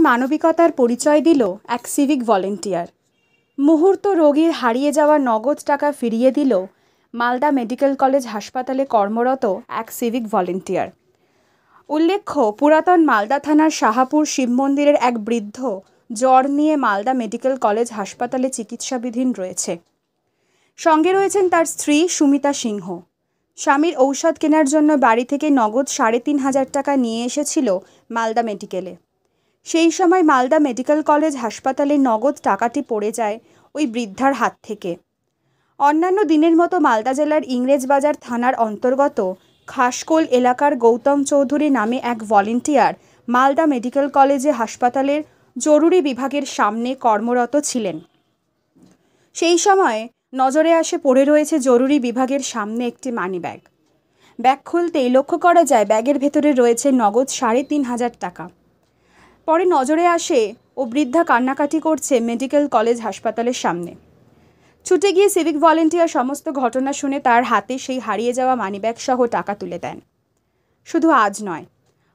মানবিকতার পরিচয় দিল এক সিভিক ভলেন্টিয়ার। মুহূর্ত রোগীর হারিয়ে যাওয়া নগদ টাকা ফিরিয়ে দিল মালদা মেডিকেল কলেজ হাসপাতালে কর্মরত এক সিভিক ভলেন্টিয়ার। উল্লেখ্য, পুরাতন মালদা থানার শাহাপুর শিব মন্দিরের এক বৃদ্ধ জ্বর নিয়ে মালদা মেডিকেল কলেজ হাসপাতালে চিকিৎসাধীন রয়েছে। সঙ্গে রয়েছেন তার স্ত্রী সুমিতা সিংহ। স্বামীর ঔষধ কেনার জন্য বাড়ি থেকে নগদ ৩৫০০ টাকা নিয়ে এসেছিল মালদা মেডিকেলে। সেই সময় মালদা মেডিকেল কলেজ হাসপাতালে নগদ টাকাটি পড়ে যায় ওই বৃদ্ধার হাত থেকে। অন্যান্য দিনের মতো মালদা জেলার ইংরেজবাজার থানার অন্তর্গত খাসকোল এলাকার গৌতম চৌধুরী নামে এক ভলেন্টিয়ার মালদা মেডিকেল কলেজে হাসপাতালের জরুরি বিভাগের সামনে কর্মরত ছিলেন। সেই সময় নজরে আসে পড়ে রয়েছে জরুরি বিভাগের সামনে একটি মানিব্যাগ। ব্যাগ খুলতেই লক্ষ্য করা যায় ব্যাগের ভেতরে রয়েছে নগদ ৩৫০০ টাকা। পরে নজরে আসে ও বৃদ্ধা কান্নাকাটি করছে মেডিকেল কলেজ হাসপাতালের সামনে। ছুটে গিয়ে সিভিক ভলেন্টিয়ার সমস্ত ঘটনা শুনে তার হাতে সেই হারিয়ে যাওয়া মানিব্যাগ সহ টাকা তুলে দেন। শুধু আজ নয়,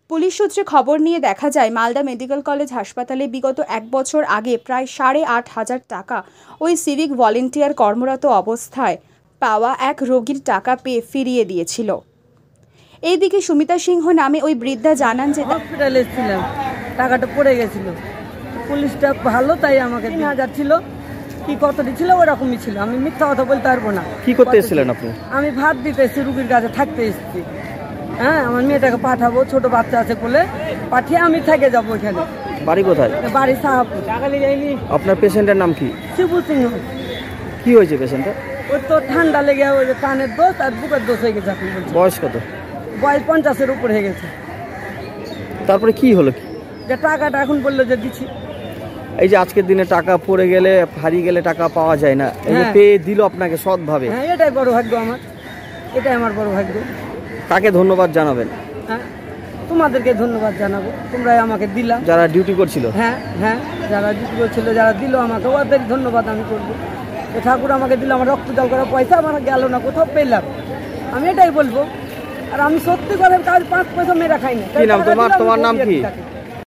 পুলিশ সূত্রে খবর নিয়ে দেখা যায় মালদা মেডিকেল কলেজ হাসপাতালে বিগত ১ বছর আগে প্রায় ৮৫০০ টাকা ওই সিভিক ভলেন্টিয়ার কর্মরত অবস্থায় পাওয়া এক রোগীর টাকা পেয়ে ফিরিয়ে দিয়েছিল। এইদিকে সুমিতা সিংহ নামে ওই বৃদ্ধা জানান যে হসপিটালে ছিলাম, টাকাটা পড়ে গেছিল। পুলিশটা ভালো, তাই আমাকে ৩০০০ ছিল কি কতটি ছিল ওরকমই ছিল। আমি মিথ্যা কথা বলতে পারবো না। কি করতে এসেছিলেন আপনি? আমি ভাত দিতে এসেছি, রুগীর কাছে থাকতে এসেছি। হ্যাঁ, আমার মেয়েটাকে পাঠাবো, ছোট বাচ্চা আছে বলে পাঠিয়ে আমি থেকে যাবো ওইখানে। বাড়ি কোথায়? বাড়ি শাহাপুর। আপনার পেশেন্টের নাম কি? শিবু সিংহ। কি হয়েছে পেশেন্টের? ওই তো ঠান্ডা লেগে ওই যে কানের দোষ আর বুকের দোষ হয়ে গেছে। আপনি বয়স কত? বয়স ৫০-এর উপর হয়ে গেছে। তারপরে কি হলো? যে টাকাটা এখন বললো যে দিচ্ছি। এই যে আজকের দিনে টাকা পড়ে গেলে, হারিয়ে গেলে টাকা পাওয়া যায় না, এই যে পেয়ে দিল আপনাকে সৎভাবে, হ্যাঁ এটাই বড় ভাগ্য আমার, এটাই আমার বড় ভাগ্য। তাকে ধন্যবাদ জানাবেন। হ্যাঁ, তোমাদেরকে ধন্যবাদ জানাবো, তোমরাই আমাকে দিলা। যারা ডিউটি করছিল, হ্যাঁ হ্যাঁ, যারা ডিউটি করছিল, যারা দিল আমাকে, ওদের ধন্যবাদ আমি করবো। ঠাকুর আমাকে দিল, আমার রক্ত জল করা পয়সা আমার গেল না, কোথাও পেলাম, আমি এটাই বলবো। আর আমি সত্যি করে কাজ ৫ পয়সা মেয়েরা খাই না। তোমার নাম কি?